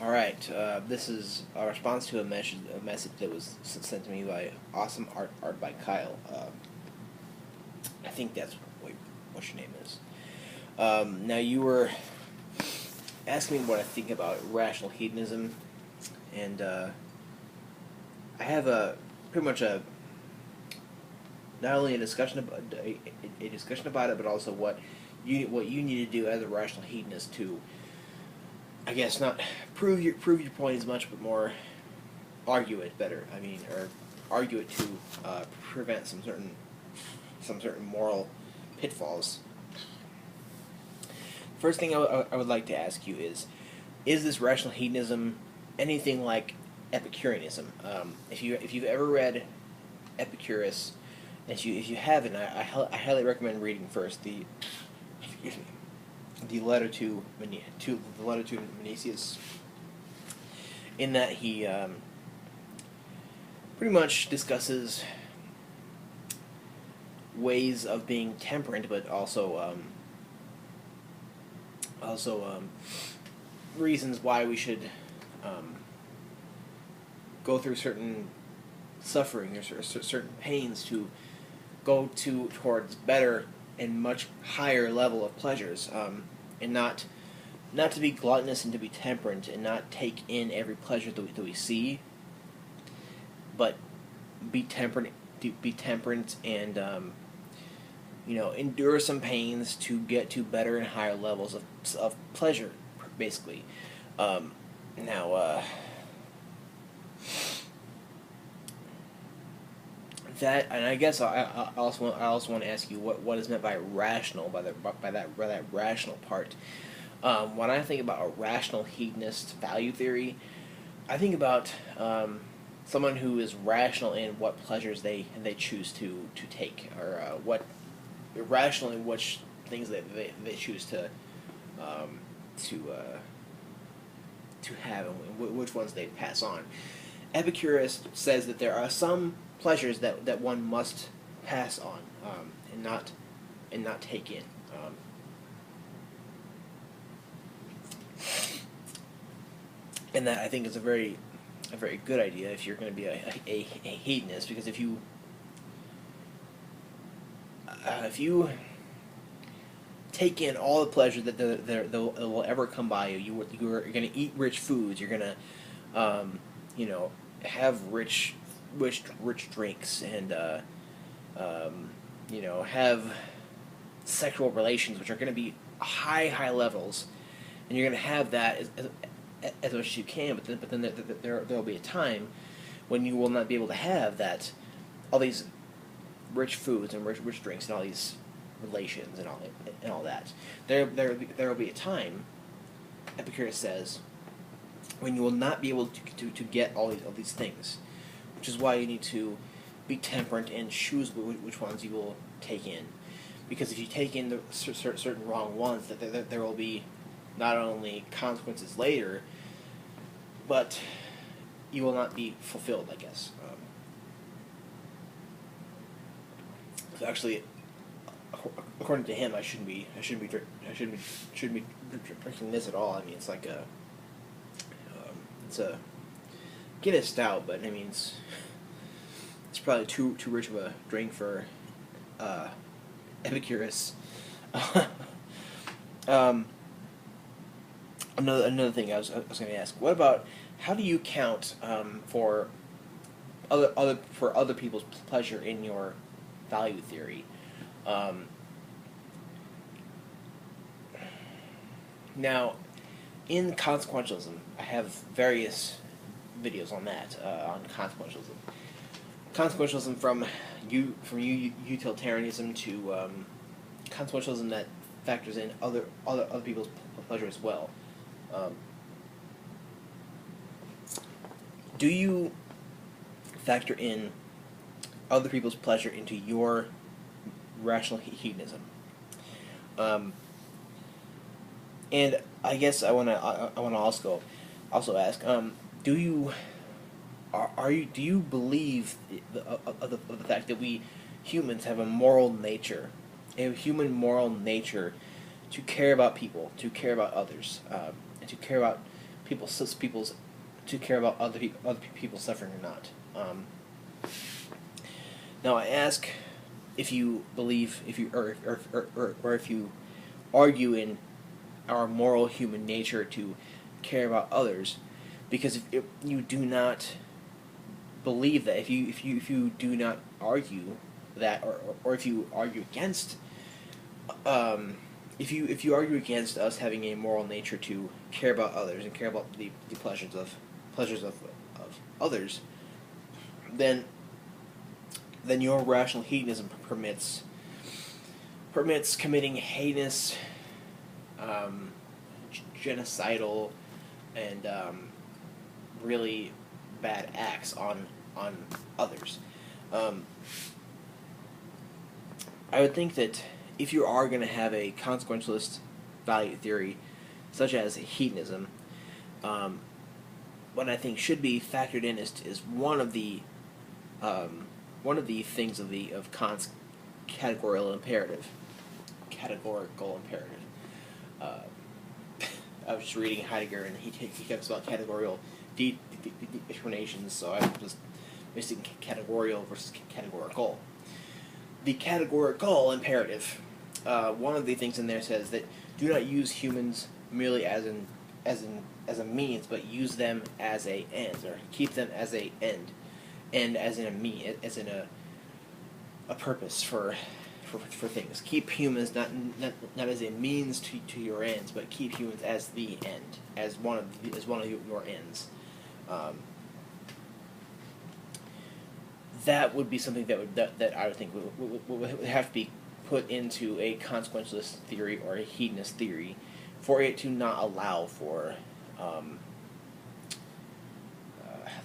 Alright, this is a response to a message that was sent to me by Awesomeartbykyle. I think that's what your name is. Now, you were asking me what I think about rational hedonism, and I have pretty much not only a discussion about a discussion about it, but also what you need to do as a rational hedonist to, I guess, not prove your point as much, but more argue it better. I mean, or argue it to prevent some certain moral pitfalls. First thing I would like to ask you is this rational hedonism anything like Epicureanism? If you've ever read Epicurus, if you haven't, I highly recommend reading first the letter to Menicius. In that he pretty much discusses ways of being temperate, but also reasons why we should go through certain suffering or certain pains to go towards better and much higher level of pleasures, and not to be gluttonous and to be temperate and not take in every pleasure that we see, but be temperate and endure some pains to get to better and higher levels of pleasure, basically. Now, that, and I guess I also want to ask you what is meant by rational, by that rational part. When I think about a rational hedonist value theory, I think about someone who is rational in what pleasures they choose to take, or what irrational in which things they choose to have, and which ones they pass on. Epicurus says that there are some pleasures that one must pass on, and not take in. And that, I think, is a very good idea if you're going to be a hedonist, because if you take in all the pleasure that will ever come by you, you're going to eat rich foods, you're going to have rich drinks, and have sexual relations which are going to be high levels, and you're going to have that as much as you can, but then there will be a time when you will not be able to have that, all these rich foods and rich drinks and all these relations and all that. There will be a time, Epicurus says, when you will not be able to get all these things, which is why you need to be temperate and choose which ones you will take in. Because if you take in the certain wrong ones, there will be not only consequences later, but you will not be fulfilled, I guess. So actually, according to him, I shouldn't be drinking this at all. I mean, it's like it's a Guinness stout, but I mean it's probably too rich of a drink for Epicurus. Another thing I was going to ask: what about, how do you count for other people's pleasure in your value theory? Now, in consequentialism, I have various videos on that, on consequentialism. Consequentialism from utilitarianism to consequentialism that factors in other people's pleasure as well. Do you factor in other people's pleasure into your rational hedonism? And I guess I wanna also ask, do you believe the fact that we humans have a human moral nature to care about people, to care about others, and to care about people's to care about other people suffering or not. Now I ask if you believe, if you or if you argue in our moral human nature to care about others, because if you do not believe that, if you do not argue that, or if you argue against, if you argue against us having a moral nature to care about others and care about the pleasures of others, then your rational hedonism permits committing heinous, genocidal, and really bad acts on others. I would think that if you are going to have a consequentialist value theory, such as hedonism, what I think should be factored in is one of the things of Kant's categorical imperative. I was just reading Heidegger, and he talks about categorical determinations, so I'm just missing categorical versus categorical. The categorical imperative, one of the things in there says that do not use humans merely as a means, but use them as a end, or keep them as a end, and as in a mean, as in a purpose for things. Keep humans not as a means to your ends, but keep humans as the end, as one of your ends. That would be something that I would think would have to be put into a consequentialist theory or a hedonist theory for it to not allow for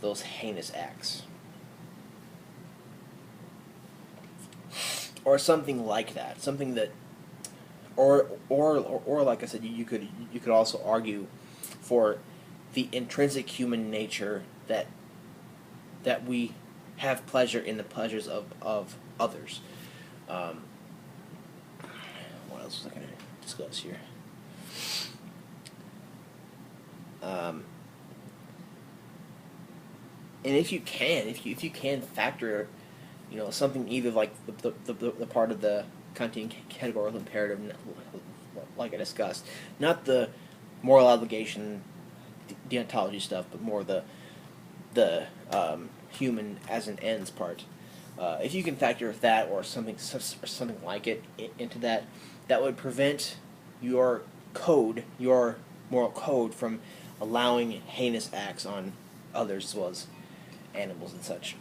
those heinous acts. Or something like that, something that, or like I said, you could also argue for the intrinsic human nature that we have pleasure in the pleasures of others. What else was I going to discuss here? And if you can factor, something either like the part of the Kantian categorical imperative, like I discussed, not the moral obligation, deontology stuff, but more the human as an ends part. If you can factor that or something like it into that, that would prevent your moral code from allowing heinous acts on others as well as animals and such.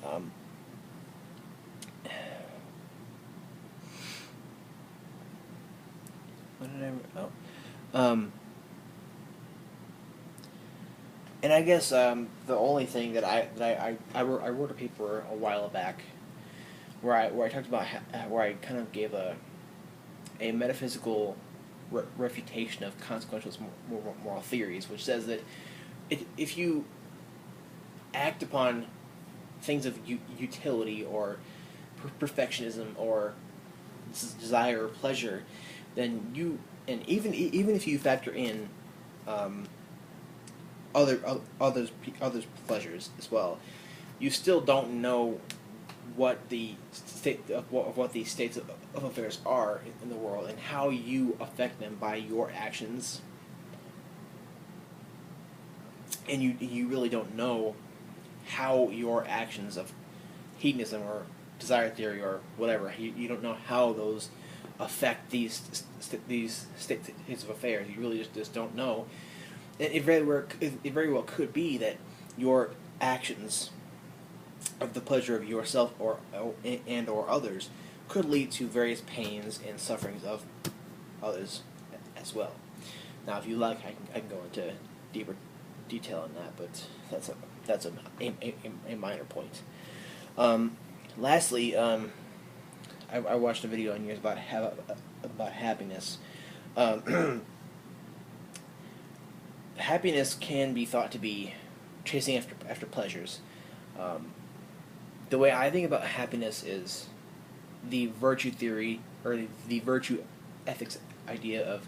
And I guess the only thing that I wrote a paper a while back where I talked about where I kind of gave a metaphysical refutation of consequentialist moral theories, which says that if you act upon things of utility or perfectionism or desire or pleasure, then even if you factor in others pleasures as well, you still don't know what the state of what the states of affairs are in the world and how you affect them by your actions, and you really don't know how your actions of hedonism or desire theory or whatever, you don't know how those affect these states of affairs. You really just don't know. And it very well could be that your actions of the pleasure of yourself or others could lead to various pains and sufferings of others as well. Now, if you like, I can go into deeper detail on that, but that's a minor point. Lastly, I watched a video on yours about happiness. Happiness can be thought to be chasing after pleasures. The way I think about happiness is the virtue theory, or the virtue ethics idea of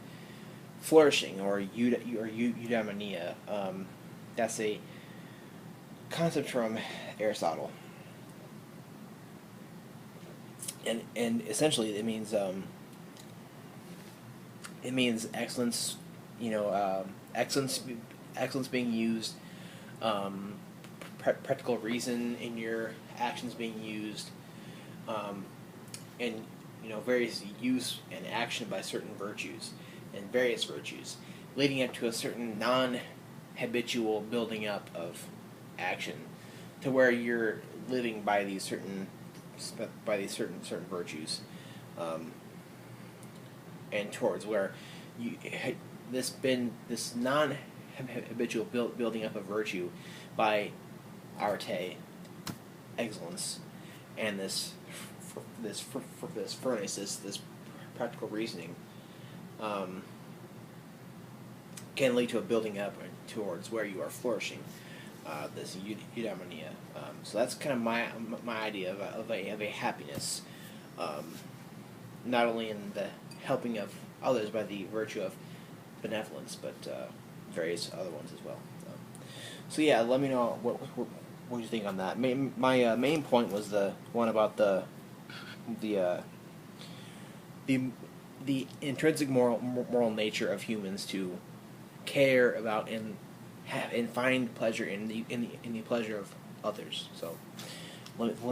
flourishing, or eudaimonia. That's a concept from Aristotle, and essentially it means excellence. Excellence being used, practical reason in your actions being used, and various use and action by certain virtues and various virtues, leading up to a certain non-habitual building up of action, to where you're living by these certain virtues, and towards where this non-habitual building up of virtue by arte, excellence, and this furnace, this practical reasoning, can lead to a building up towards where you are flourishing, this eudaimonia. So that's kind of my idea of a happiness, not only in the helping of others by the virtue of benevolence, but various other ones as well. So yeah, let me know what you think on that. My main point was the one about the intrinsic moral nature of humans to care about and find pleasure in the pleasure of others. So let me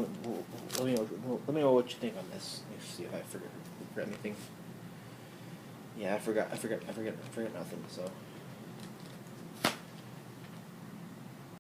know what you think on this. Let me see if I forgot anything. Yeah, I forgot nothing. So.